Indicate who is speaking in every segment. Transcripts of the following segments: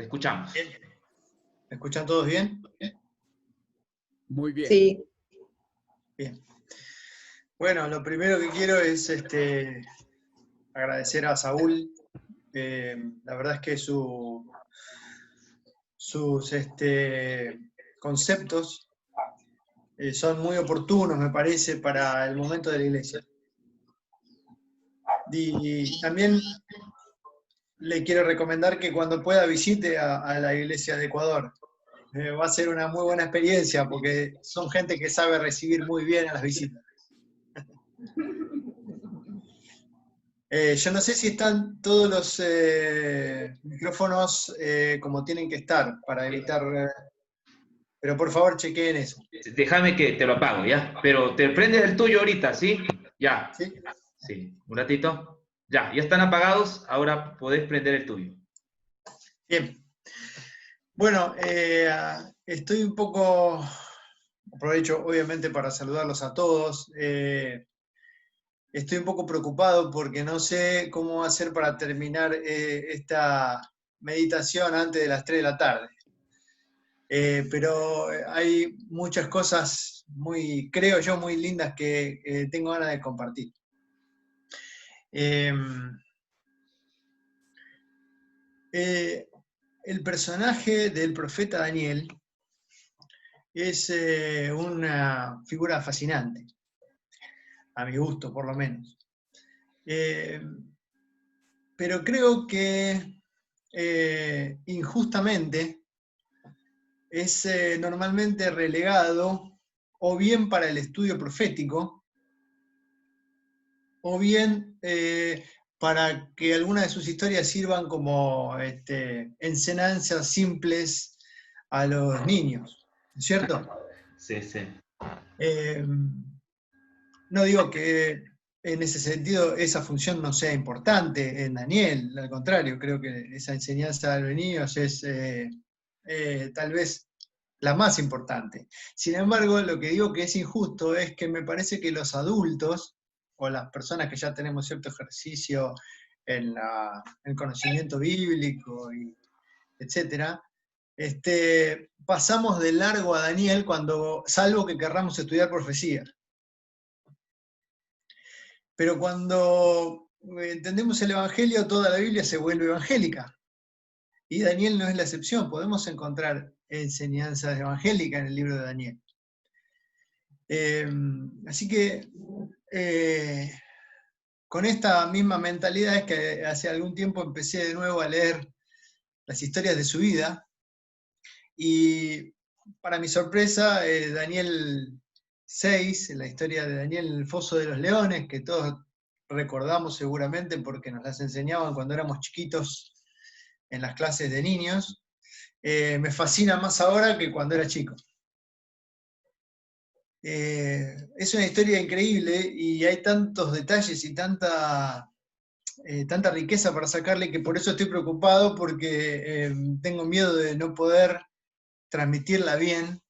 Speaker 1: te escuchamos.
Speaker 2: Bien. ¿Me escuchan todos bien?
Speaker 3: Muy bien.
Speaker 4: Sí,
Speaker 2: Bien. Bueno, lo primero que quiero es agradecer a Saúl. La verdad es que sus conceptos son muy oportunos, me parece, para el momento de la iglesia. Y también le quiero recomendar que cuando pueda visite a la iglesia de Ecuador. Va a ser una muy buena experiencia porque son gente que sabe recibir muy bien a las visitas. Yo no sé si están todos los micrófonos como tienen que estar para evitar... pero por favor chequeen eso.
Speaker 1: Déjame que te lo apago, ¿ya? Pero te prendes el tuyo ahorita, ¿sí? Ya.
Speaker 2: ¿Sí?
Speaker 1: Sí, un ratito. Ya están apagados, ahora podés prender el tuyo.
Speaker 2: Bien. Bueno, estoy un poco... Aprovecho obviamente para saludarlos a todos. Estoy un poco preocupado porque no sé cómo hacer para terminar esta meditación antes de las 3 de la tarde. Pero hay muchas cosas creo yo, muy lindas que tengo ganas de compartir. El personaje del profeta Daniel es una figura fascinante, a mi gusto por lo menos. Pero creo que injustamente es normalmente relegado o bien para el estudio profético, o bien para que algunas de sus historias sirvan como enseñanzas simples a los niños, ¿cierto?
Speaker 1: Sí, sí.
Speaker 2: No digo que en ese sentido esa función no sea importante en Daniel, al contrario, creo que esa enseñanza a los niños es tal vez la más importante. Sin embargo, lo que digo que es injusto es que me parece que los adultos, o las personas que ya tenemos cierto ejercicio en el conocimiento bíblico, etc., pasamos de largo a Daniel salvo que querramos estudiar profecía. Pero cuando entendemos el Evangelio, toda la Biblia se vuelve evangélica. Y Daniel no es la excepción. Podemos encontrar enseñanzas evangélicas en el libro de Daniel. Así que con esta misma mentalidad es que hace algún tiempo empecé de nuevo a leer las historias de su vida. Y para mi sorpresa, Daniel 6, la historia de Daniel en el Foso de los Leones, que todos recordamos seguramente porque nos las enseñaban cuando éramos chiquitos en las clases de niños, me fascina más ahora que cuando era chico. Es una historia increíble y hay tantos detalles y tanta riqueza para sacarle que por eso estoy preocupado porque tengo miedo de no poder transmitirla bien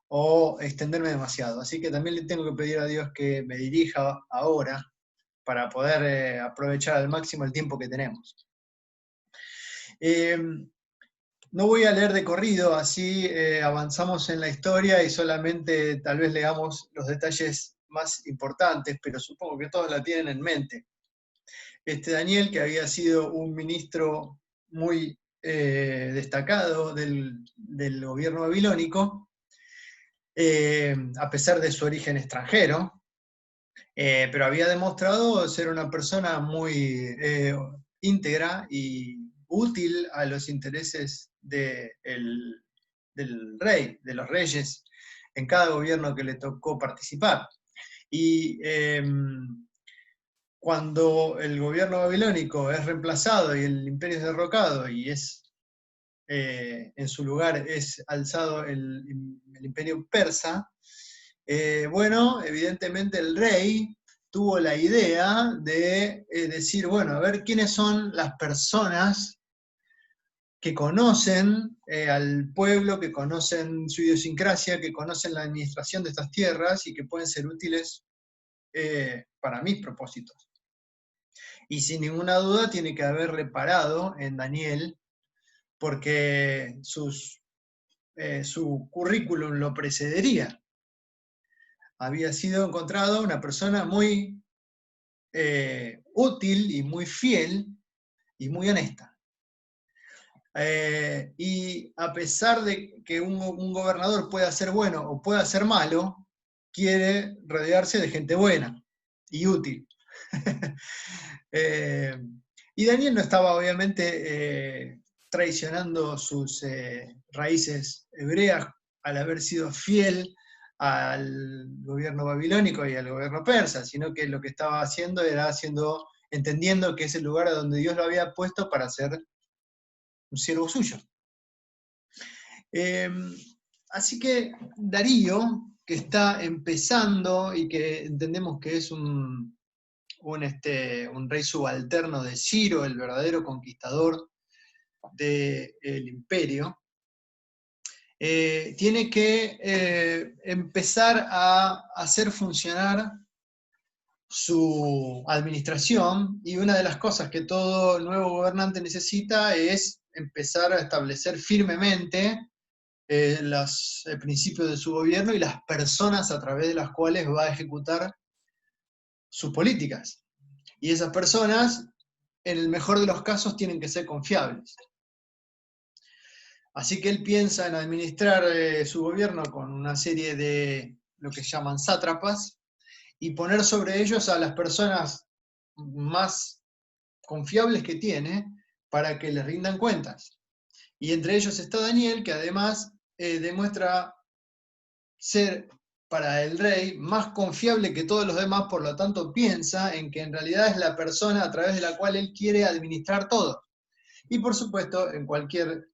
Speaker 2: o extenderme demasiado. Así que también le tengo que pedir a Dios que me dirija ahora para poder aprovechar al máximo el tiempo que tenemos. No voy a leer de corrido, así avanzamos en la historia y solamente tal vez leamos los detalles más importantes, pero supongo que todos la tienen en mente. Daniel, que había sido un ministro muy destacado del gobierno babilónico, a pesar de su origen extranjero, pero había demostrado ser una persona muy íntegra y útil a los intereses del rey, de los reyes, en cada gobierno que le tocó participar. Y cuando el gobierno babilónico es reemplazado y el imperio es derrocado y en su lugar es alzado el imperio persa, bueno, evidentemente el rey tuvo la idea de decir, bueno, a ver quiénes son las personas que conocen al pueblo, que conocen su idiosincrasia, que conocen la administración de estas tierras y que pueden ser útiles para mis propósitos. Y sin ninguna duda tiene que haber reparado en Daniel porque su currículum lo precedería. Había sido encontrado una persona muy útil y muy fiel y muy honesta. Y a pesar de que un gobernador pueda ser bueno o pueda ser malo, quiere rodearse de gente buena y útil. Y Daniel no estaba obviamente traicionando sus raíces hebreas al haber sido fiel al gobierno babilónico y al gobierno persa, sino que lo que estaba haciendo era entendiendo que es el lugar a donde Dios lo había puesto para ser un siervo suyo. Así que Darío, que está empezando y que entendemos que es un rey subalterno de Ciro, el verdadero conquistador del imperio, tiene que empezar a hacer funcionar su administración, y una de las cosas que todo nuevo gobernante necesita es empezar a establecer firmemente los principios de su gobierno y las personas a través de las cuales va a ejecutar sus políticas. Y esas personas, en el mejor de los casos, tienen que ser confiables. Así que él piensa en administrar su gobierno con una serie de lo que llaman sátrapas y poner sobre ellos a las personas más confiables que tiene para que les rindan cuentas. Y entre ellos está Daniel, que además demuestra ser para el rey más confiable que todos los demás, por lo tanto piensa en que en realidad es la persona a través de la cual él quiere administrar todo. Y por supuesto, en cualquier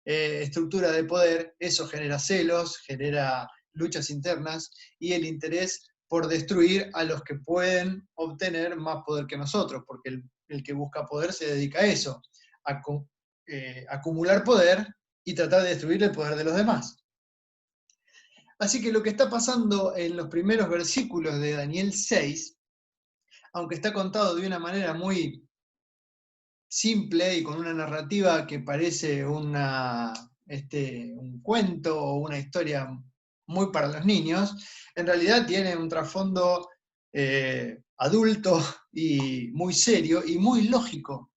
Speaker 2: estructura de poder, eso genera celos, genera luchas internas y el interés por destruir a los que pueden obtener más poder que nosotros, porque el que busca poder se dedica a eso, a acumular poder y tratar de destruir el poder de los demás. Así que lo que está pasando en los primeros versículos de Daniel 6, aunque está contado de una manera muy simple y con una narrativa que parece un cuento o una historia muy para los niños, en realidad tiene un trasfondo adulto y muy serio y muy lógico,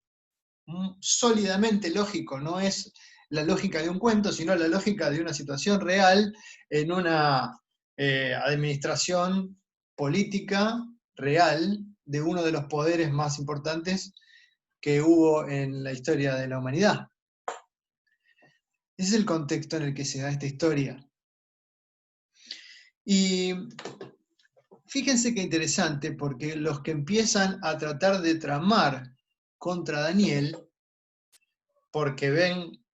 Speaker 2: sólidamente lógico. No es la lógica de un cuento, sino la lógica de una situación real en una administración política real de uno de los poderes más importantes que hubo en la historia de la humanidad. Ese es el contexto en el que se da esta historia. Y fíjense qué interesante, porque los que empiezan a tratar de tramar contra Daniel, porque ven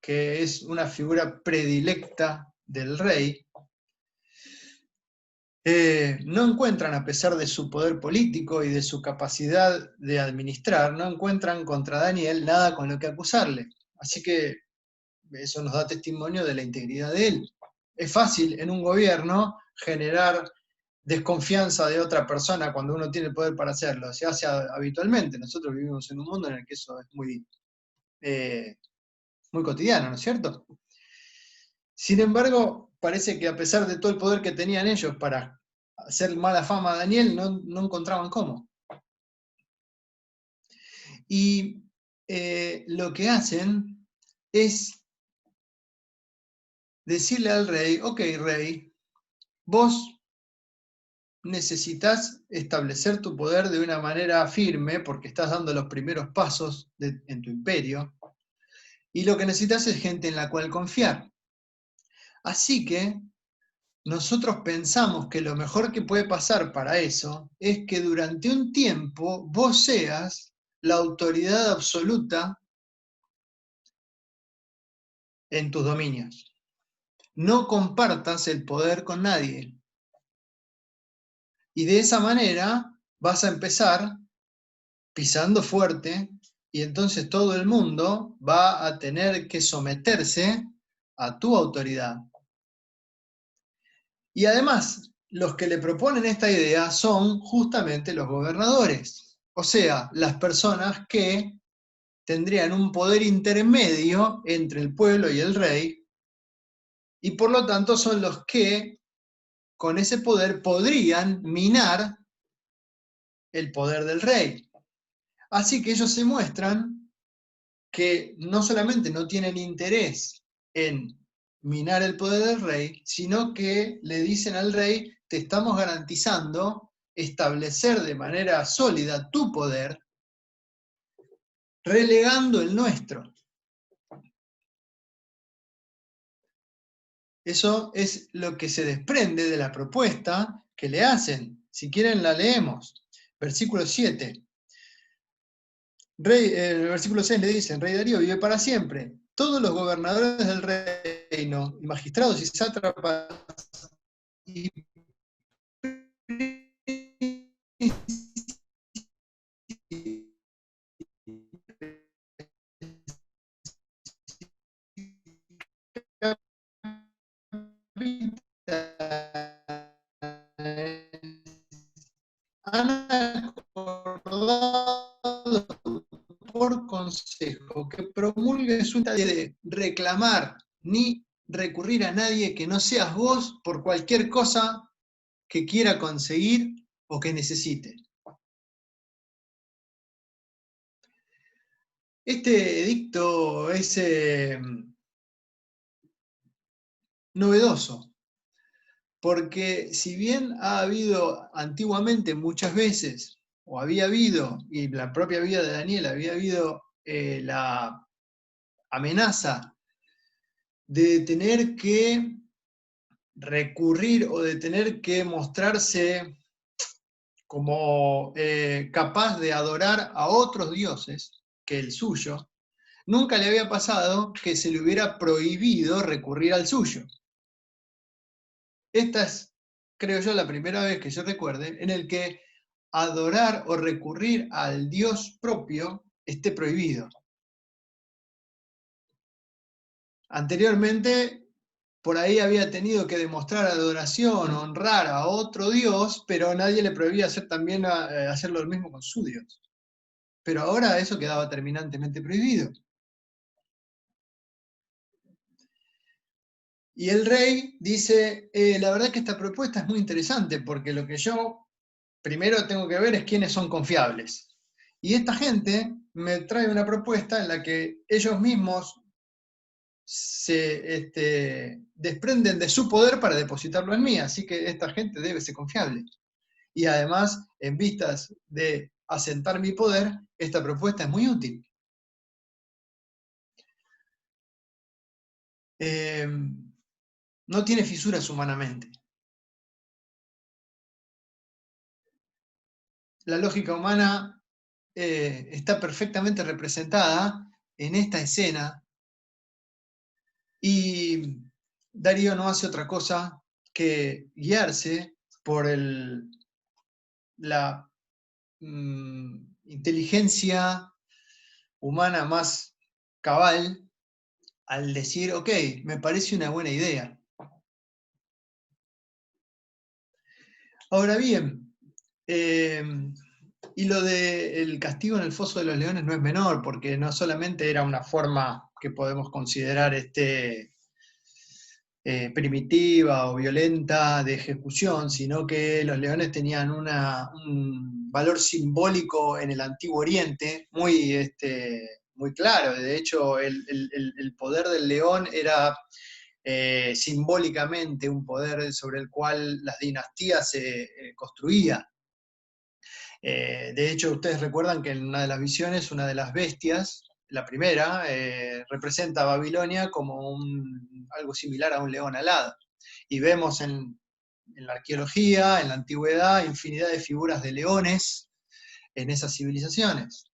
Speaker 2: que es una figura predilecta del rey, no encuentran, a pesar de su poder político y de su capacidad de administrar, no encuentran contra Daniel nada con lo que acusarle. Así que eso nos da testimonio de la integridad de él. Es fácil en un gobierno generar desconfianza de otra persona cuando uno tiene el poder para hacerlo. Se hace habitualmente. Nosotros vivimos en un mundo en el que eso es muy cotidiano, ¿no es cierto? Sin embargo, parece que a pesar de todo el poder que tenían ellos para hacer mala fama a Daniel, no encontraban cómo. Y lo que hacen es decirle al rey: ok, rey, vos necesitas establecer tu poder de una manera firme porque estás dando los primeros pasos en tu imperio, y lo que necesitas es gente en la cual confiar. Así que nosotros pensamos que lo mejor que puede pasar para eso es que durante un tiempo vos seas la autoridad absoluta en tus dominios. No compartas el poder con nadie. Y de esa manera vas a empezar pisando fuerte, y entonces todo el mundo va a tener que someterse a tu autoridad. Y además, los que le proponen esta idea son justamente los gobernadores, o sea, las personas que tendrían un poder intermedio entre el pueblo y el rey, y por lo tanto son los que con ese poder podrían minar el poder del rey. Así que ellos se muestran que no solamente no tienen interés en minar el poder del rey, sino que le dicen al rey, te estamos garantizando establecer de manera sólida tu poder, relegando el nuestro. Eso es lo que se desprende de la propuesta que le hacen. Si quieren la leemos. Versículo 7. El versículo 6 le dicen, Rey Darío vive para siempre. Todos los gobernadores del reino, y magistrados y sátrapas, y han acordado por consejo que promulgue su de reclamar ni recurrir a nadie que no seas vos por cualquier cosa que quiera conseguir o que necesite. Este edicto es novedoso, porque si bien ha habido antiguamente muchas veces, o había habido, y en la propia vida de Daniel había habido la amenaza de tener que recurrir o de tener que mostrarse como capaz de adorar a otros dioses que el suyo, nunca le había pasado que se le hubiera prohibido recurrir al suyo. Esta es, creo yo, la primera vez que yo recuerde en el que adorar o recurrir al Dios propio esté prohibido. Anteriormente, por ahí había tenido que demostrar adoración, honrar a otro Dios, pero nadie le prohibía hacer también hacerlo lo mismo con su Dios. Pero ahora eso quedaba terminantemente prohibido. Y el rey dice, la verdad que esta propuesta es muy interesante, porque lo que yo primero tengo que ver es quiénes son confiables. Y esta gente me trae una propuesta en la que ellos mismos se desprenden de su poder para depositarlo en mí, así que esta gente debe ser confiable. Y además, en vistas de asentar mi poder, esta propuesta es muy útil. No tiene fisuras humanamente. La lógica humana está perfectamente representada en esta escena y Darío no hace otra cosa que guiarse por la inteligencia humana más cabal al decir, ok, me parece una buena idea. Ahora bien, y lo del castigo en el foso de los leones no es menor, porque no solamente era una forma que podemos considerar primitiva o violenta de ejecución, sino que los leones tenían un valor simbólico en el Antiguo Oriente muy, muy claro. De hecho, el poder del león era simbólicamente un poder sobre el cual las dinastías se construían. De hecho, ustedes recuerdan que en una de las visiones, una de las bestias, la primera, representa a Babilonia como algo similar a un león alado. Y vemos en la arqueología, en la antigüedad, infinidad de figuras de leones en esas civilizaciones.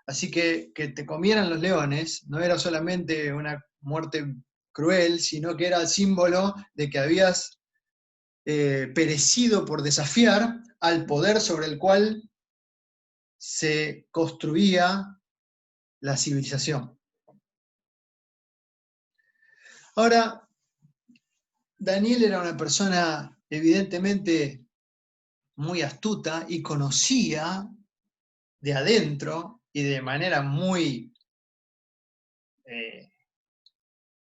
Speaker 2: Así que te comieran los leones no era solamente una muerte cruel, sino que era el símbolo de que habías perecido por desafiar al poder sobre el cual se construía la civilización. Ahora, Daniel era una persona evidentemente muy astuta y conocía de adentro y de manera muy,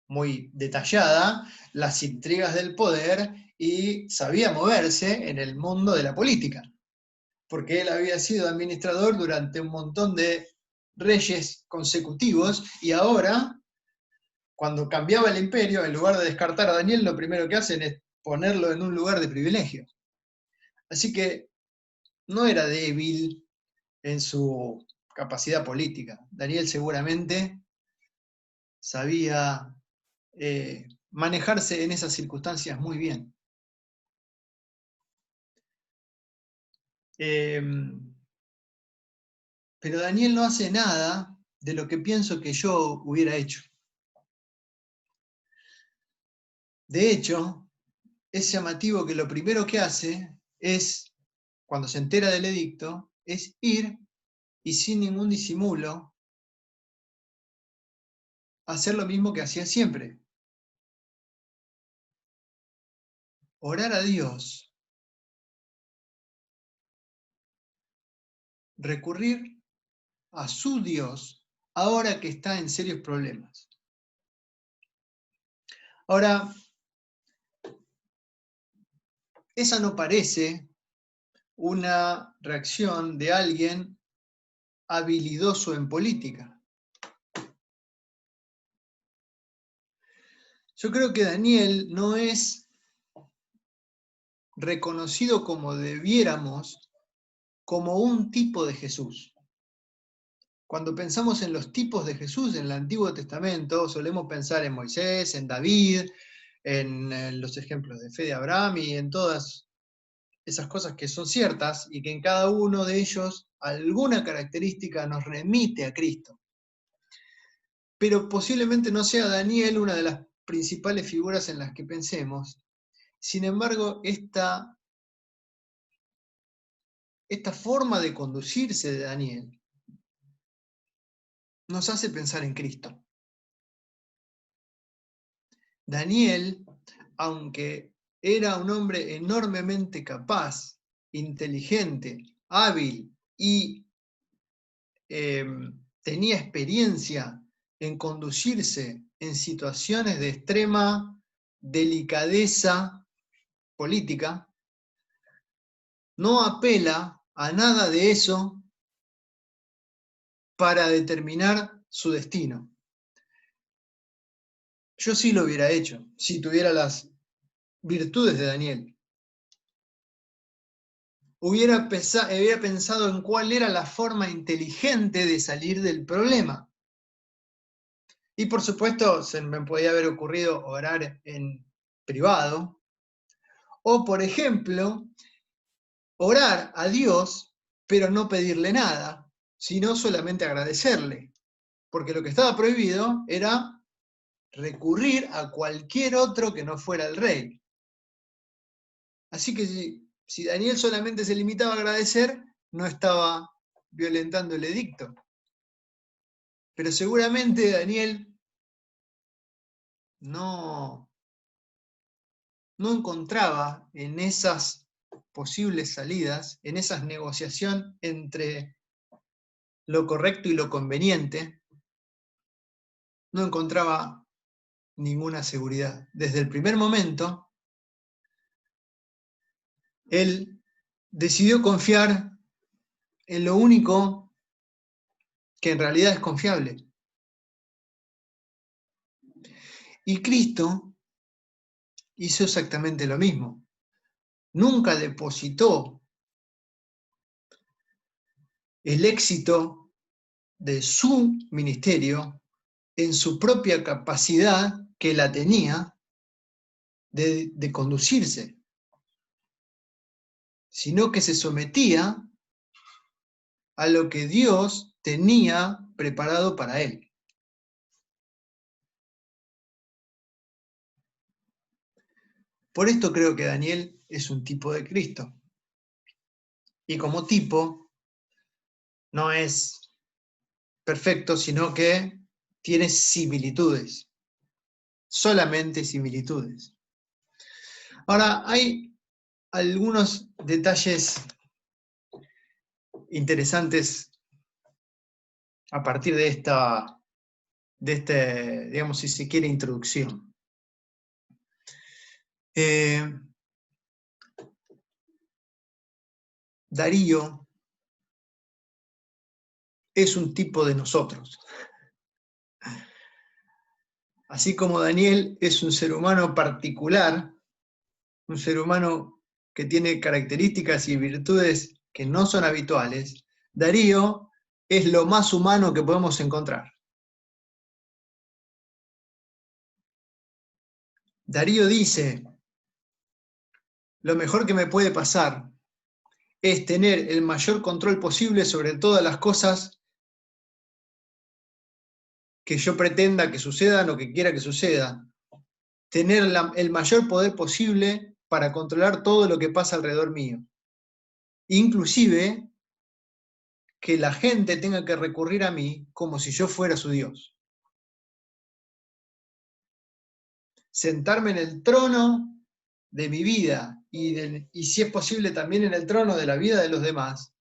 Speaker 2: muy detallada las intrigas del poder y sabía moverse en el mundo de la política, porque él había sido administrador durante un montón de reyes consecutivos y ahora, cuando cambiaba el imperio, en lugar de descartar a Daniel, lo primero que hacen es ponerlo en un lugar de privilegio. Así que no era débil en su capacidad política. Daniel seguramente sabía manejarse en esas circunstancias muy bien. Pero Daniel no hace nada de lo que pienso que yo hubiera hecho. De hecho, es llamativo que lo primero que hace es, cuando se entera del edicto, es ir y sin ningún disimulo hacer lo mismo que hacía siempre. Orar a Dios. Recurrir a su Dios ahora que está en serios problemas. Ahora, esa no parece una reacción de alguien habilidoso en política. Yo creo que Daniel no es reconocido como debiéramos como un tipo de Jesús. Cuando pensamos en los tipos de Jesús en el Antiguo Testamento, solemos pensar en Moisés, en David, en los ejemplos de fe de Abraham y en todas esas cosas que son ciertas y que en cada uno de ellos alguna característica nos remite a Cristo. Pero posiblemente no sea Daniel una de las principales figuras en las que pensemos. Sin embargo, esta forma de conducirse de Daniel nos hace pensar en Cristo. Daniel, aunque era un hombre enormemente capaz, inteligente, hábil y tenía experiencia en conducirse en situaciones de extrema delicadeza política, no apela a nada de eso para determinar su destino. Yo sí lo hubiera hecho, si tuviera las virtudes de Daniel. Hubiera pensado en cuál era la forma inteligente de salir del problema. Y por supuesto, se me podía haber ocurrido orar en privado. O, por ejemplo, orar a Dios, pero no pedirle nada, sino solamente agradecerle. Porque lo que estaba prohibido era recurrir a cualquier otro que no fuera el rey. Así que si Daniel solamente se limitaba a agradecer, no estaba violentando el edicto. Pero seguramente Daniel no encontraba en esas posibles salidas, en esa negociación entre lo correcto y lo conveniente, no encontraba ninguna seguridad. Desde el primer momento, él decidió confiar en lo único que en realidad es confiable. Y Cristo hizo exactamente lo mismo. Nunca depositó el éxito de su ministerio en su propia capacidad, que la tenía, de conducirse, sino que se sometía a lo que Dios tenía preparado para él. Por esto creo que Daniel es un tipo de Cristo. Y como tipo, no es perfecto, sino que tiene similitudes. Solamente similitudes. Ahora, hay algunos detalles interesantes a partir de esta, digamos, si se quiere, introducción. Darío es un tipo de nosotros. Así como Daniel es un ser humano particular, un ser humano que tiene características y virtudes que no son habituales, Darío es lo más humano que podemos encontrar. Darío dice, lo mejor que me puede pasar es tener el mayor control posible sobre todas las cosas que yo pretenda que sucedan o que quiera que sucedan. Tener el mayor poder posible para controlar todo lo que pasa alrededor mío. Inclusive que la gente tenga que recurrir a mí como si yo fuera su Dios. Sentarme en el trono de mi vida y si es posible también en el trono de la vida de los demás,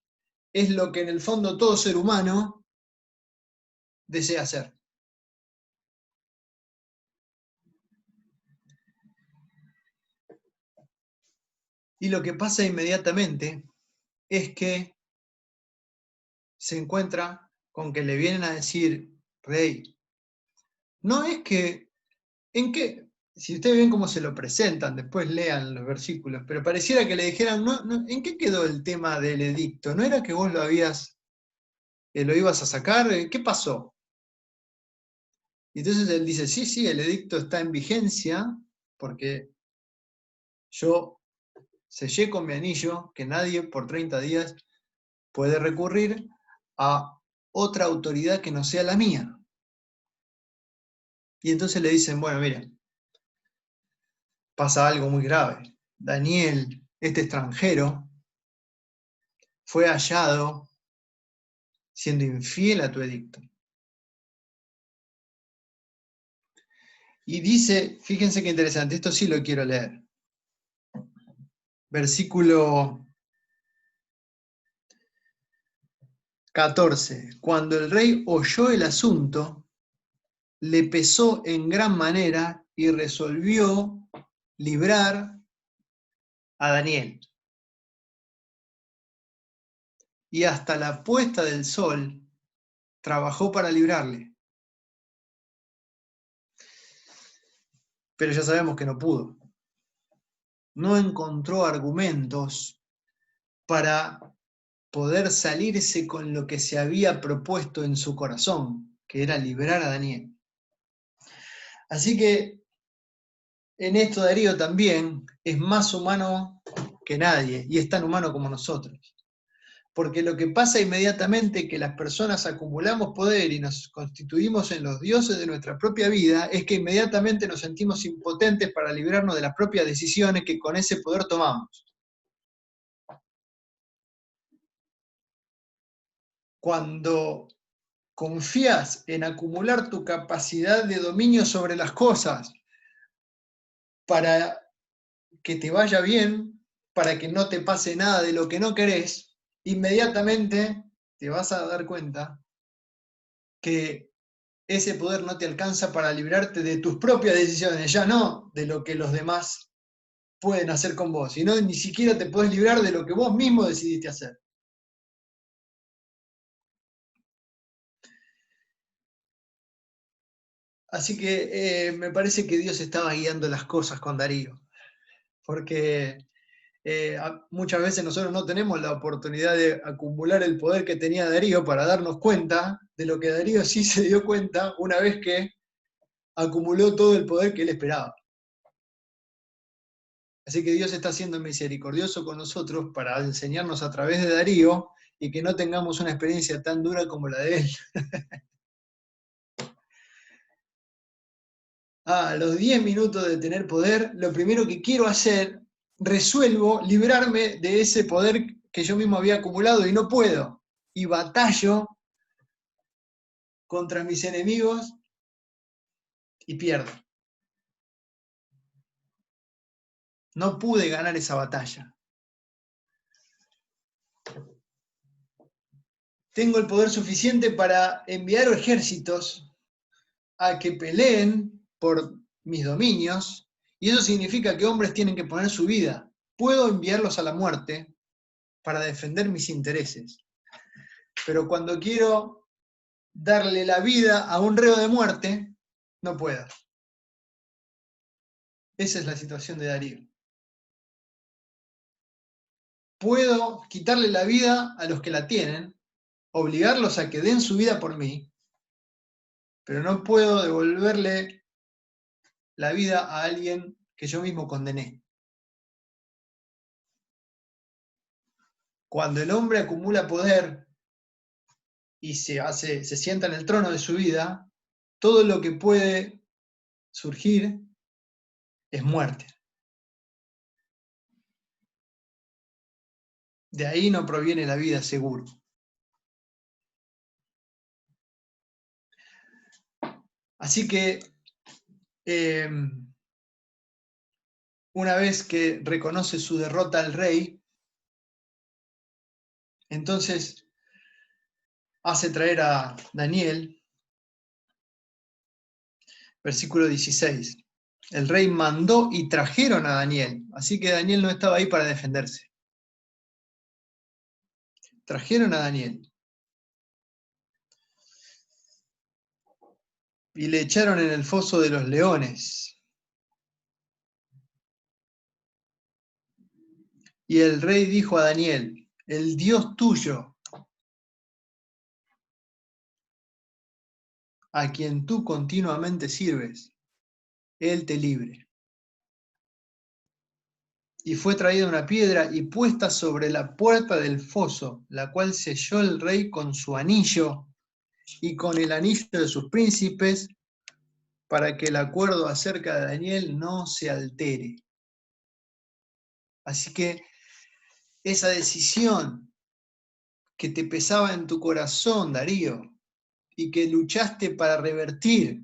Speaker 2: es lo que en el fondo todo ser humano desea hacer. Y lo que pasa inmediatamente es que se encuentra con que le vienen a decir, rey, no es que, ¿en qué? Si ustedes ven cómo se lo presentan, después lean los versículos, pero pareciera que le dijeran, no, ¿en qué quedó el tema del edicto? ¿No era que vos lo ibas a sacar? ¿Qué pasó? Y entonces él dice, sí, el edicto está en vigencia, porque yo sellé con mi anillo que nadie por 30 días puede recurrir a otra autoridad que no sea la mía. Y entonces le dicen, bueno, miren, pasa algo muy grave. Daniel, este extranjero, fue hallado siendo infiel a tu edicto. Y dice, fíjense qué interesante, esto sí lo quiero leer. Versículo 14. Cuando el rey oyó el asunto, le pesó en gran manera y resolvió librar a Daniel. Y hasta la puesta del sol trabajó para librarle. Pero ya sabemos que no pudo. No encontró argumentos para poder salirse con lo que se había propuesto en su corazón, que era librar a Daniel. Así que en esto Darío también es más humano que nadie y es tan humano como nosotros. Porque lo que pasa inmediatamente es que las personas acumulamos poder y nos constituimos en los dioses de nuestra propia vida, es que inmediatamente nos sentimos impotentes para librarnos de las propias decisiones que con ese poder tomamos. Cuando confías en acumular tu capacidad de dominio sobre las cosas para que te vaya bien, para que no te pase nada de lo que no querés, inmediatamente te vas a dar cuenta que ese poder no te alcanza para librarte de tus propias decisiones, ya no de lo que los demás pueden hacer con vos, sino ni siquiera te podés librar de lo que vos mismo decidiste hacer. Así que me parece que Dios estaba guiando las cosas con Darío, porque muchas veces nosotros no tenemos la oportunidad de acumular el poder que tenía Darío para darnos cuenta de lo que Darío sí se dio cuenta una vez que acumuló todo el poder que él esperaba. Así que Dios está siendo misericordioso con nosotros para enseñarnos a través de Darío y que no tengamos una experiencia tan dura como la de él. A los 10 minutos de tener poder, lo primero que quiero hacer, resuelvo librarme de ese poder que yo mismo había acumulado y no puedo. Y batallo contra mis enemigos y pierdo. No pude ganar esa batalla. tengo el poder suficiente para enviar ejércitos a que peleen por mis dominios, y eso significa que hombres tienen que poner su vida. Puedo enviarlos a la muerte para defender mis intereses, pero cuando quiero darle la vida a un reo de muerte, no puedo. Esa es la situación de Darío. Puedo quitarle la vida a los que la tienen, obligarlos a que den su vida por mí, pero no puedo devolverle la vida a alguien que yo mismo condené. Cuando el hombre acumula poder y se sienta en el trono de su vida, todo lo que puede surgir es muerte. De ahí no proviene la vida, seguro. Así que una vez que reconoce su derrota al rey, entonces hace traer a Daniel, versículo 16. El rey mandó y trajeron a Daniel, así que Daniel no estaba ahí para defenderse. Trajeron a Daniel y le echaron en el foso de los leones. Y el rey dijo a Daniel: el Dios tuyo, a quien tú continuamente sirves, Él te libre. Y fue traída una piedra y puesta sobre la puerta del foso, la cual selló el rey con su anillo y con el anillo de sus príncipes, para que el acuerdo acerca de Daniel no se altere. Así que esa decisión que te pesaba en tu corazón, Darío, y que luchaste para revertir,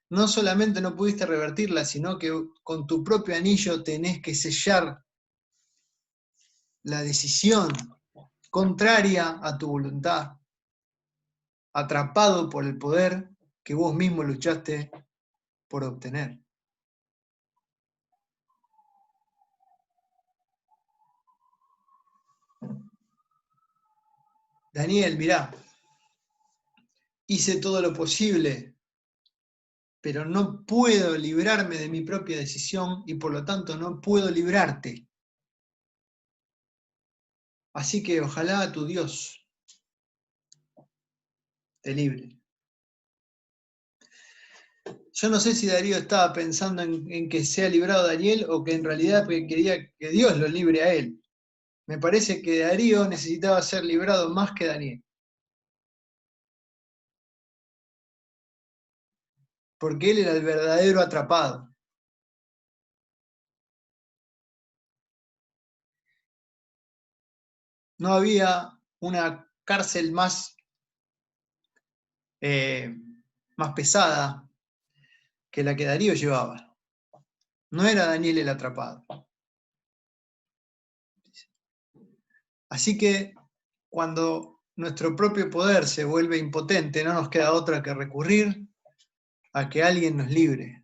Speaker 2: no solamente no pudiste revertirla, sino que con tu propio anillo tenés que sellar la decisión contraria a tu voluntad, atrapado por el poder que vos mismo luchaste por obtener. Daniel, mirá, hice todo lo posible, pero no puedo librarme de mi propia decisión y por lo tanto no puedo librarte. Así que ojalá tu Dios te libre. Yo no sé si Darío estaba pensando en que sea librado Daniel o que en realidad quería que Dios lo libre a él. Me parece que Darío necesitaba ser librado más que Daniel. Porque él era el verdadero atrapado. No había una cárcel más pesada que la que Darío llevaba. No era Daniel el atrapado. Así que cuando nuestro propio poder se vuelve impotente, no nos queda otra que recurrir a que alguien nos libre.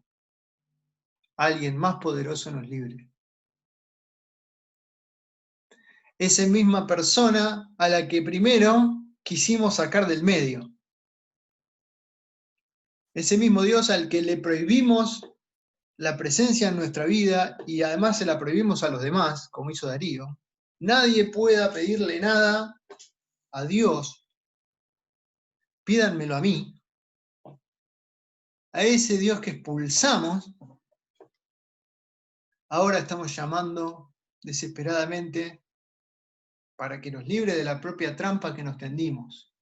Speaker 2: Alguien más poderoso nos libre. Esa misma persona a la que primero quisimos sacar del medio. Ese mismo Dios al que le prohibimos la presencia en nuestra vida y además se la prohibimos a los demás, como hizo Darío. Nadie pueda pedirle nada a Dios, pídanmelo a mí. A ese Dios que expulsamos, ahora estamos llamando desesperadamente para que nos libre de la propia trampa que nos tendimos.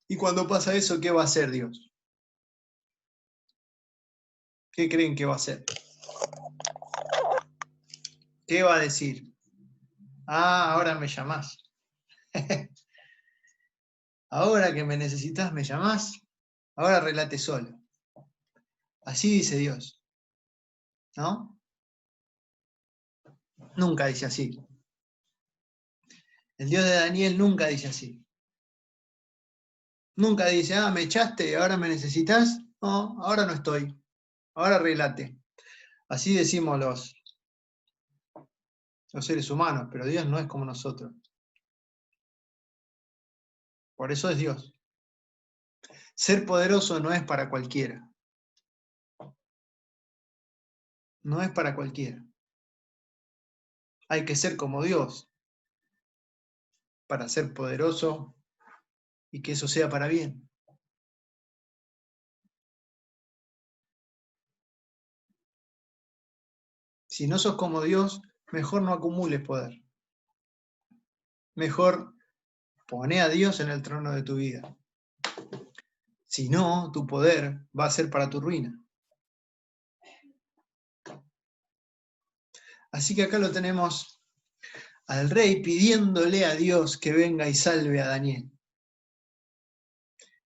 Speaker 2: Y cuando pasa eso, ¿qué va a hacer Dios? ¿Qué creen que va a hacer? ¿Qué va a decir? Ah, ahora me llamás. Ahora que me necesitas, me llamás. Ahora relate solo. Así dice Dios. ¿No? Nunca dice así. El Dios de Daniel nunca dice así. Nunca dice, me echaste y ahora me necesitas. No, ahora no estoy. Ahora arreglate. Así decimos los seres humanos, pero Dios no es como nosotros. Por eso es Dios. Ser poderoso no es para cualquiera. No es para cualquiera. Hay que ser como Dios para ser poderoso y que eso sea para bien. Si no sos como Dios, mejor no acumules poder. Mejor poné a Dios en el trono de tu vida. Si no, tu poder va a ser para tu ruina. Así que acá lo tenemos al rey pidiéndole a Dios que venga y salve a Daniel.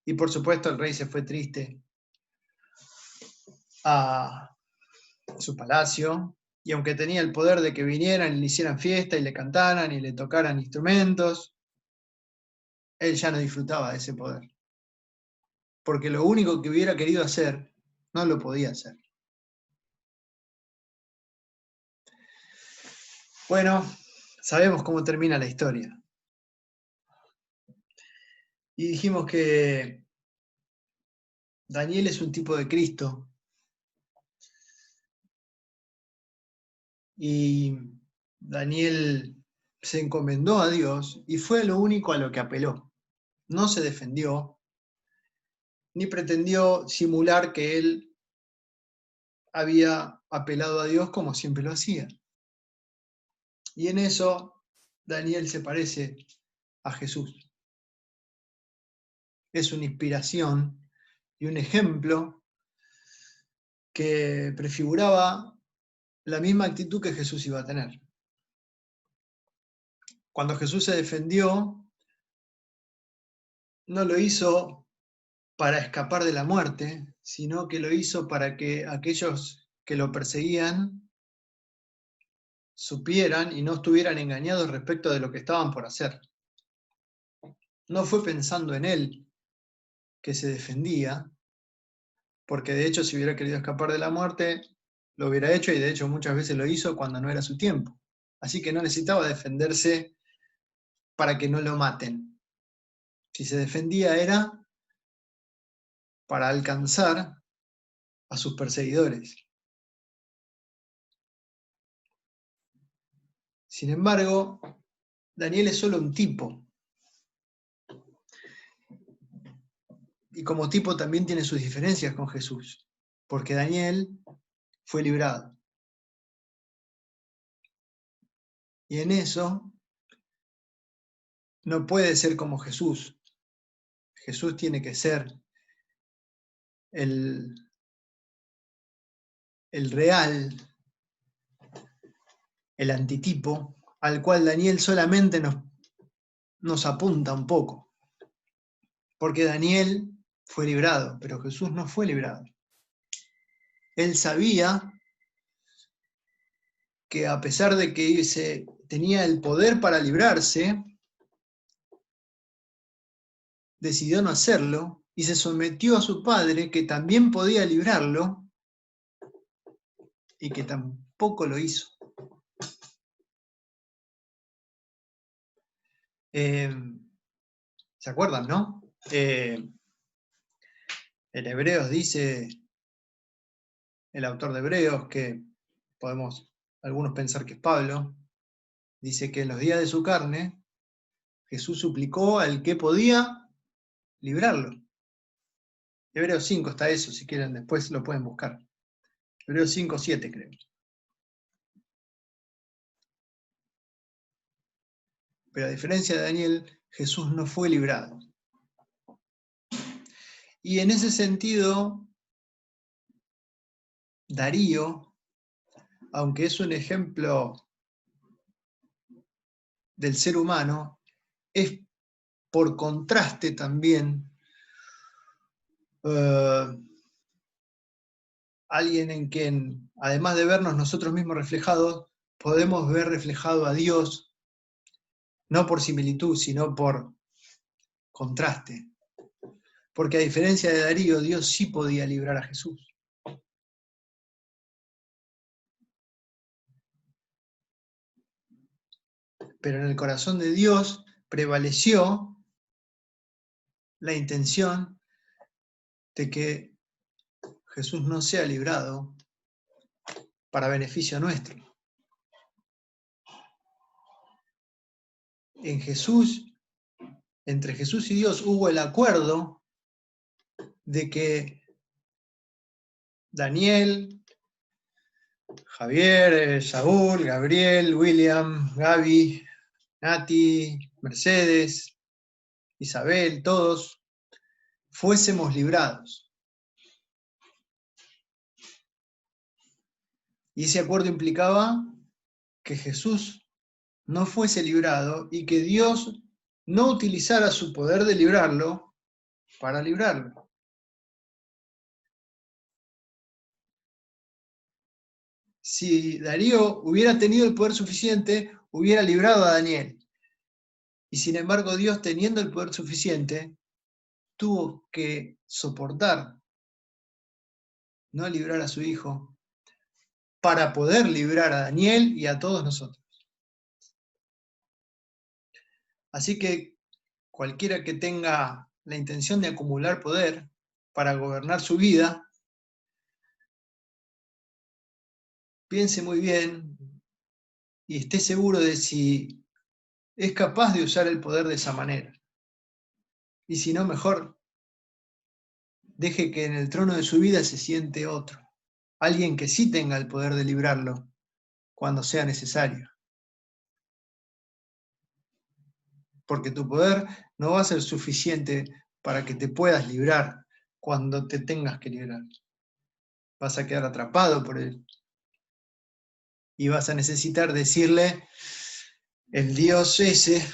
Speaker 2: Y por supuesto el rey se fue triste a su palacio, y aunque tenía el poder de que vinieran y le hicieran fiesta y le cantaran y le tocaran instrumentos, él ya no disfrutaba de ese poder. Porque lo único que hubiera querido hacer, no lo podía hacer. Bueno, sabemos cómo termina la historia. Y dijimos que Daniel es un tipo de Cristo. Y Daniel se encomendó a Dios y fue lo único a lo que apeló. No se defendió, ni pretendió simular que él había apelado a Dios como siempre lo hacía. Y en eso Daniel se parece a Jesús. Es una inspiración y un ejemplo que prefiguraba la misma actitud que Jesús iba a tener. Cuando Jesús se defendió, no lo hizo para escapar de la muerte, sino que lo hizo para que aquellos que lo perseguían supieran y no estuvieran engañados respecto de lo que estaban por hacer. No fue pensando en él que se defendía, porque de hecho si hubiera querido escapar de la muerte, lo hubiera hecho, y de hecho muchas veces lo hizo cuando no era su tiempo. Así que no necesitaba defenderse para que no lo maten. Si se defendía era para alcanzar a sus perseguidores. Sin embargo, Daniel es solo un tipo. Y como tipo también tiene sus diferencias con Jesús, porque Daniel fue librado. Y en eso no puede ser como Jesús. Jesús tiene que ser el real, el antitipo, al cual Daniel solamente nos apunta un poco. Porque Daniel fue librado, pero Jesús no fue librado. Él sabía que a pesar de que tenía el poder para librarse, decidió no hacerlo y se sometió a su padre, que también podía librarlo y que tampoco lo hizo. ¿Se acuerdan, no? En Hebreos dice el autor de Hebreos, que podemos algunos pensar que es Pablo, dice que en los días de su carne Jesús suplicó al que podía librarlo. Hebreos 5 está eso, si quieren después lo pueden buscar. Hebreos 5, 7 creo. Pero a diferencia de Daniel, Jesús no fue librado. Y en ese sentido, Darío, aunque es un ejemplo del ser humano, es por contraste también alguien en quien, además de vernos nosotros mismos reflejados, podemos ver reflejado a Dios no por similitud, sino por contraste. Porque a diferencia de Darío, Dios sí podía librar a Jesús. Pero en el corazón de Dios prevaleció la intención de que Jesús no sea librado para beneficio nuestro. En Jesús, entre Jesús y Dios hubo el acuerdo de que Daniel, Javier, Saúl, Gabriel, William, Gaby, Nati, Mercedes, Isabel, todos fuésemos librados. Y ese acuerdo implicaba que Jesús no fuese librado y que Dios no utilizara su poder de librarlo para librarlo. Si Darío hubiera tenido el poder suficiente, hubiera librado a Daniel. Y sin embargo, Dios, teniendo el poder suficiente, tuvo que soportar no librar a su hijo para poder librar a Daniel y a todos nosotros. Así que cualquiera que tenga la intención de acumular poder para gobernar su vida, piense muy bien y esté seguro de si es capaz de usar el poder de esa manera. Y si no, mejor deje que en el trono de su vida se siente otro, alguien que sí tenga el poder de librarlo cuando sea necesario. Porque tu poder no va a ser suficiente para que te puedas librar cuando te tengas que librar. Vas a quedar atrapado por él. Y vas a necesitar decirle, el Dios ese,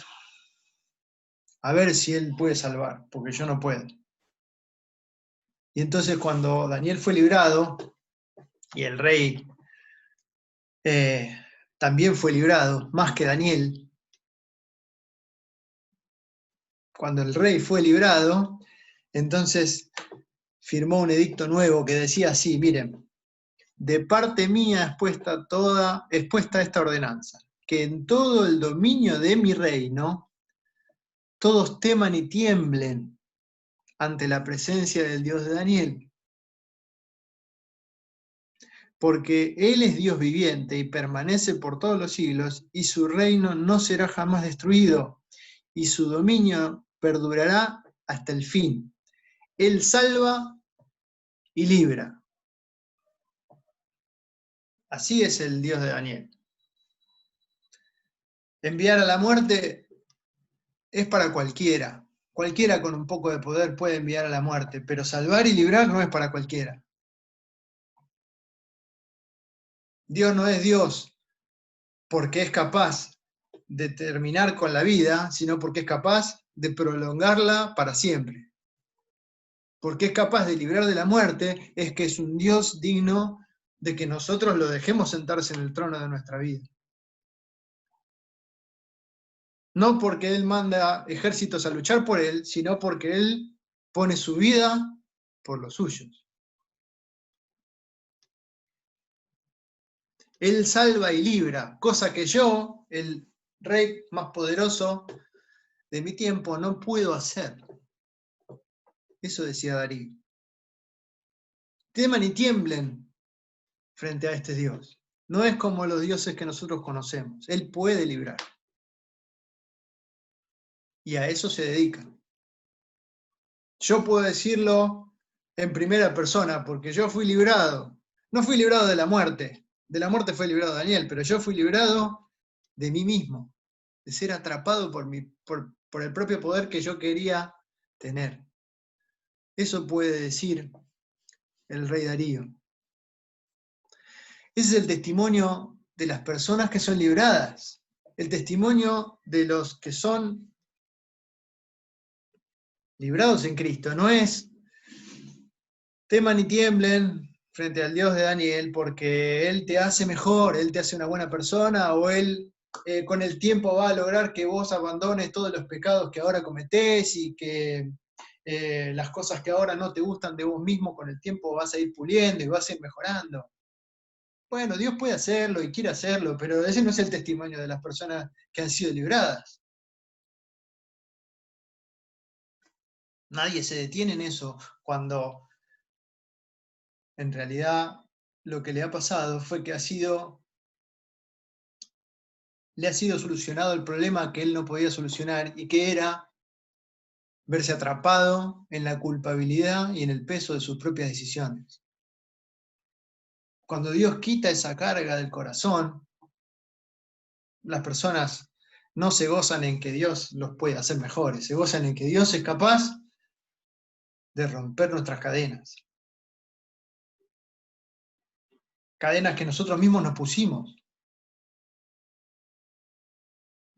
Speaker 2: a ver si él puede salvar, porque yo no puedo. Y entonces cuando Daniel fue librado, y el rey también fue librado, más que Daniel, cuando el rey fue librado, entonces firmó un edicto nuevo que decía así, miren, de parte mía es puesta esta ordenanza, que en todo el dominio de mi reino todos teman y tiemblen ante la presencia del Dios de Daniel. Porque Él es Dios viviente y permanece por todos los siglos, y su reino no será jamás destruido, y su dominio perdurará hasta el fin. Él salva y libra. Así es el Dios de Daniel. Enviar a la muerte es para cualquiera. Cualquiera con un poco de poder puede enviar a la muerte, pero salvar y librar no es para cualquiera. Dios no es Dios porque es capaz de terminar con la vida, sino porque es capaz de prolongarla para siempre. Porque es capaz de librar de la muerte, es que es un Dios digno de que nosotros lo dejemos sentarse en el trono de nuestra vida. No porque Él manda ejércitos a luchar por Él, sino porque Él pone su vida por los suyos. Él salva y libra, cosa que yo, el rey más poderoso de mi tiempo, no puedo hacer. Eso decía Darío. Teman y tiemblen frente a este Dios. No es como los dioses que nosotros conocemos. Él puede librar. Y a eso se dedica. Yo puedo decirlo en primera persona, porque yo fui librado. No fui librado de la muerte. De la muerte fue librado Daniel, pero yo fui librado de mí mismo, de ser atrapado por el propio poder que yo quería tener. Eso puede decir el rey Darío. Ese es el testimonio de las personas que son libradas, el testimonio de los que son librados en Cristo. No es teman y tiemblen frente al Dios de Daniel porque Él te hace mejor, Él te hace una buena persona o Él con el tiempo va a lograr que vos abandones todos los pecados que ahora cometés y que las cosas que ahora no te gustan de vos mismo, con el tiempo vas a ir puliendo y vas a ir mejorando. Bueno, Dios puede hacerlo y quiere hacerlo, pero ese no es el testimonio de las personas que han sido libradas. Nadie se detiene en eso cuando en realidad lo que le ha pasado fue que le ha sido solucionado el problema que él no podía solucionar y que era verse atrapado en la culpabilidad y en el peso de sus propias decisiones. Cuando Dios quita esa carga del corazón, las personas no se gozan en que Dios los puede hacer mejores, se gozan en que Dios es capaz de romper nuestras cadenas. Cadenas que nosotros mismos nos pusimos.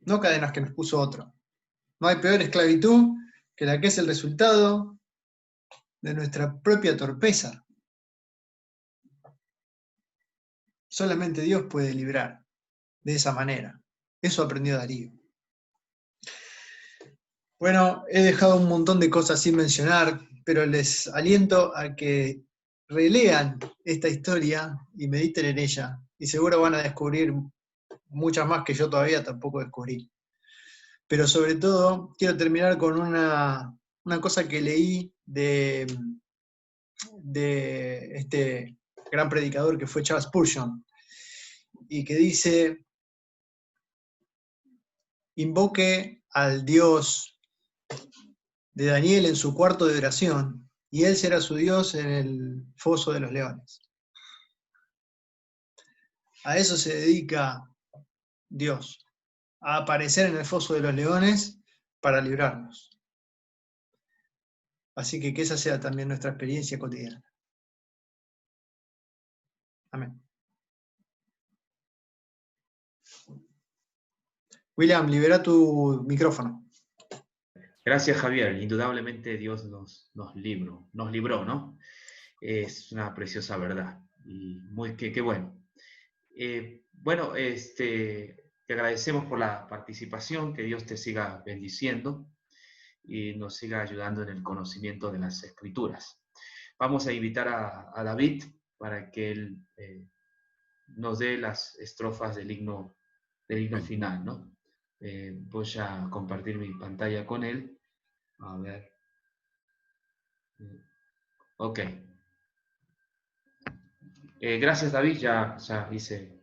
Speaker 2: No cadenas que nos puso otro. No hay peor esclavitud que la que es el resultado de nuestra propia torpeza. Solamente Dios puede librar de esa manera. Eso aprendió Darío. Bueno, he dejado un montón de cosas sin mencionar, pero les aliento a que relean esta historia y mediten en ella. Y seguro van a descubrir muchas más que yo todavía tampoco descubrí. Pero sobre todo, quiero terminar con una cosa que leí de este gran predicador que fue Charles Spurgeon, y que dice: invoque al Dios de Daniel en su cuarto de oración, y él será su Dios en el foso de los leones. A eso se dedica Dios, a aparecer en el foso de los leones para librarnos. Así que esa sea también nuestra experiencia cotidiana. Amén. William, libera tu micrófono.
Speaker 1: Gracias, Javier. Indudablemente Dios nos libró, ¿no? Es una preciosa verdad. Y qué bueno. Bueno, te agradecemos por la participación, que Dios te siga bendiciendo y nos siga ayudando en el conocimiento de las Escrituras. Vamos a invitar a David para que él nos dé las estrofas del himno final, ¿no? Voy a compartir mi pantalla con él. A ver. Ok. Gracias, David. Ya hice.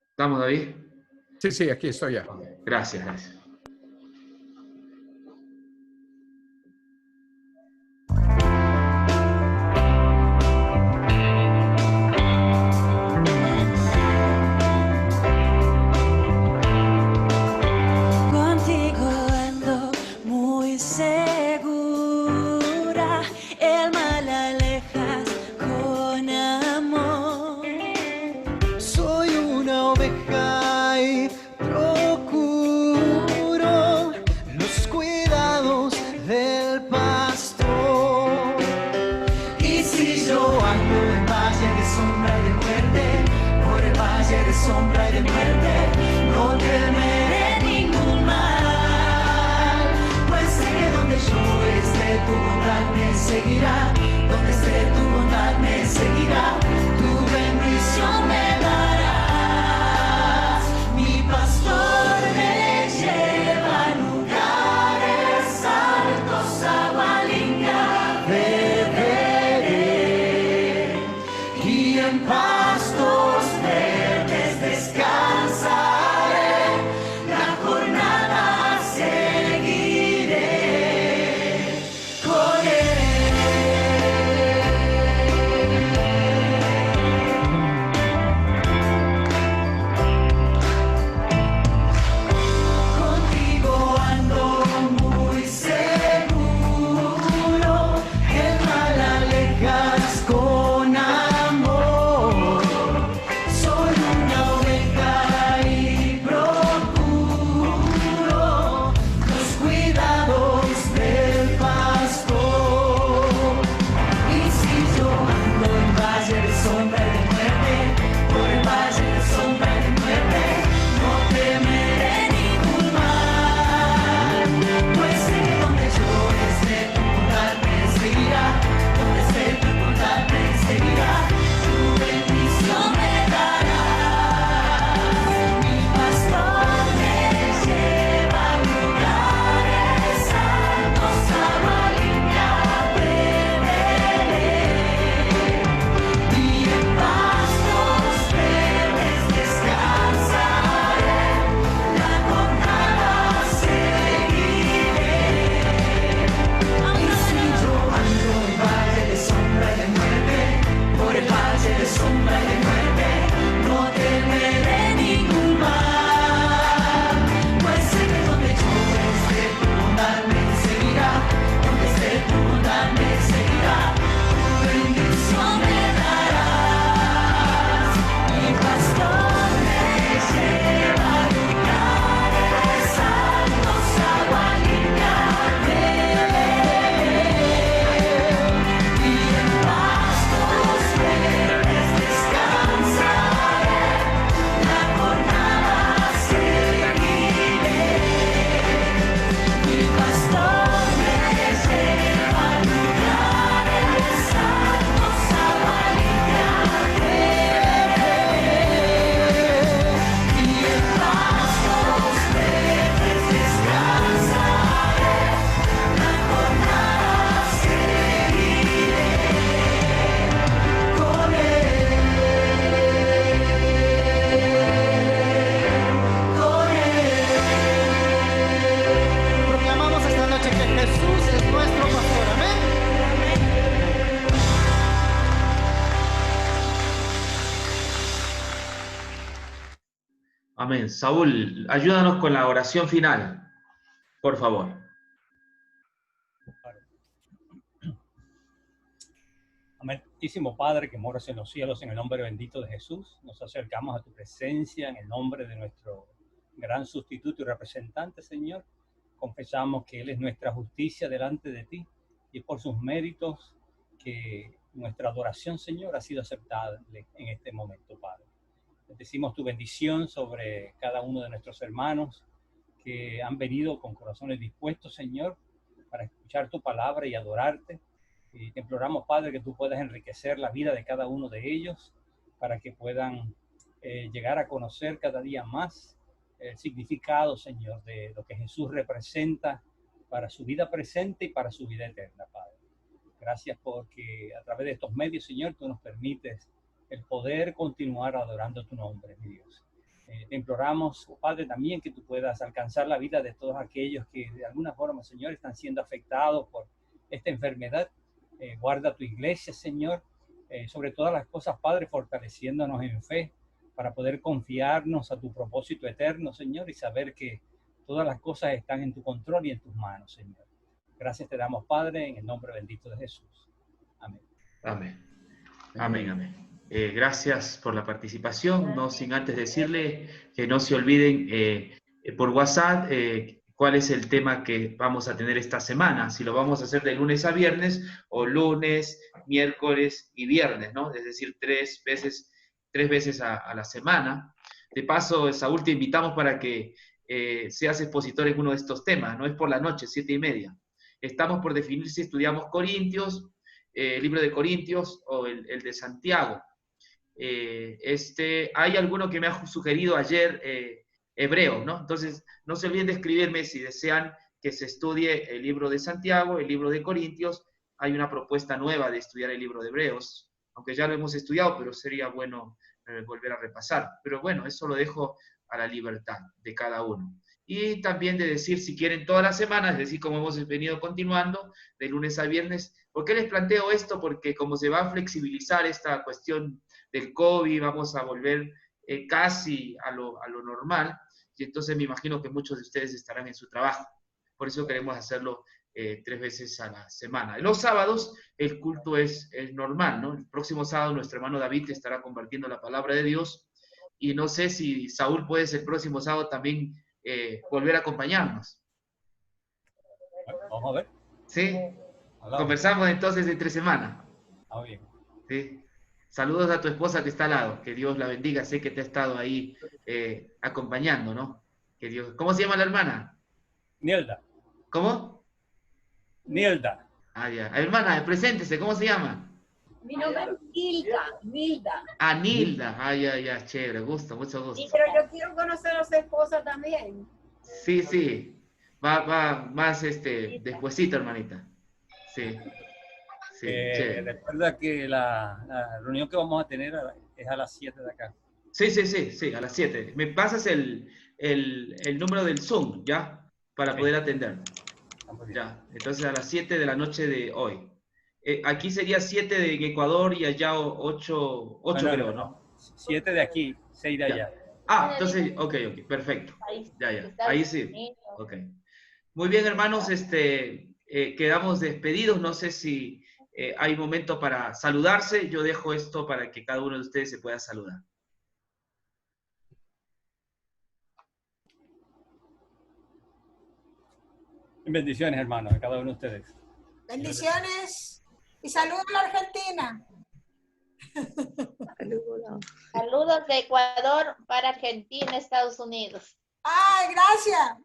Speaker 1: ¿Estamos, David?
Speaker 3: Sí, aquí estoy ya.
Speaker 1: Okay. Gracias.
Speaker 4: Sombra y de muerte, no temeré ningún mal, pues sé que donde yo esté tu bondad me seguirá, donde esté tu bondad me seguirá, tu bendición me darás, mi pastor me lleva a lugares altos, agua limpia beberé, y en pastos verdes descansaré, la jornada seguiré, correré.
Speaker 1: Amén. Saúl, ayúdanos con la oración final, por favor.
Speaker 5: Amantísimo Padre que moras en los cielos, en el nombre bendito de Jesús, nos acercamos a tu presencia en el nombre de nuestro gran sustituto y representante, Señor. Confesamos que Él es nuestra justicia delante de ti y por sus méritos que nuestra adoración, Señor, ha sido aceptada en este momento, Padre. Decimos tu bendición sobre cada uno de nuestros hermanos que han venido con corazones dispuestos, Señor, para escuchar tu palabra y adorarte. Y te imploramos, Padre, que tú puedas enriquecer la vida de cada uno de ellos para que puedan llegar a conocer cada día más el significado, Señor, de lo que Jesús representa para su vida presente y para su vida eterna, Padre. Gracias porque a través de estos medios, Señor, tú nos permites el poder continuar adorando tu nombre, mi Dios. Te imploramos, Padre, también que tú puedas alcanzar la vida de todos aquellos que de alguna forma, Señor, están siendo afectados por esta enfermedad. Guarda tu iglesia, Señor, sobre todas las cosas, Padre, fortaleciéndonos en fe para poder confiarnos a tu propósito eterno, Señor, y saber que todas las cosas están en tu control y en tus manos, Señor. Gracias te damos, Padre, en el nombre bendito de Jesús. Amén.
Speaker 1: Amén. Amén, amén. Gracias por la participación, no sin antes decirle que no se olviden por WhatsApp cuál es el tema que vamos a tener esta semana, si lo vamos a hacer de lunes a viernes o lunes, miércoles y viernes, ¿no? Es decir, tres veces a la semana. De paso, Saúl, te invitamos para que seas expositor en uno de estos temas, no es por la noche, 7:30. Estamos por definir si estudiamos Corintios, el libro de Corintios o el de Santiago. Hay alguno que me ha sugerido ayer Hebreos, ¿no? Entonces, no se olviden de escribirme si desean que se estudie el libro de Santiago, el libro de Corintios. Hay una propuesta nueva de estudiar el libro de Hebreos, aunque ya lo hemos estudiado, pero sería bueno volver a repasar. Pero bueno, eso lo dejo a la libertad de cada uno. Y también de decir, si quieren todas las semanas, es decir, como hemos venido continuando, de lunes a viernes. ¿Por qué les planteo esto? Porque como se va a flexibilizar esta cuestión del COVID, vamos a volver casi a lo normal, y entonces me imagino que muchos de ustedes estarán en su trabajo. Por eso queremos hacerlo 3 veces a la semana. Los sábados el culto es normal, ¿no? El próximo sábado nuestro hermano David estará compartiendo la palabra de Dios, y no sé si Saúl puedes el próximo sábado también volver a acompañarnos.
Speaker 5: Vamos a ver.
Speaker 1: ¿Sí? Conversamos entonces entre semana.
Speaker 5: Bien.
Speaker 1: ¿Sí? Saludos a tu esposa que está al lado, que Dios la bendiga, sé que te ha estado ahí acompañando, ¿no? Que Dios... ¿Cómo se llama la hermana?
Speaker 5: Nilda.
Speaker 1: ¿Cómo?
Speaker 5: Nilda.
Speaker 1: Ah, ya. Hermana, preséntese, ¿cómo se llama?
Speaker 6: Mi nombre es Nilda.
Speaker 1: Ah, Nilda. Ah, ya, chévere, mucho gusto.
Speaker 6: Sí, pero yo quiero conocer a su esposa también.
Speaker 1: Sí. Va más despuesito, hermanita. Sí.
Speaker 5: Recuerda que la reunión que vamos a tener es a las 7 de acá.
Speaker 1: Sí, a las 7. Me pasas el número del Zoom, ¿ya? Para poder atender. Ya, entonces a las 7 de la noche de hoy. Aquí sería 7 de Ecuador y allá 8 creo, ¿no?
Speaker 5: 7 de aquí, 6 de allá.
Speaker 1: Ah, entonces, ok, perfecto. Ya. Ahí sí. Ok. Muy bien, hermanos, quedamos despedidos. No sé si hay momento para saludarse. Yo dejo esto para que cada uno de ustedes se pueda saludar.
Speaker 5: Bendiciones, hermanos, a cada uno de ustedes.
Speaker 7: Bendiciones y saludos a la Argentina.
Speaker 8: Saludos de Ecuador para Argentina, Estados Unidos.
Speaker 7: ¡Ay, gracias!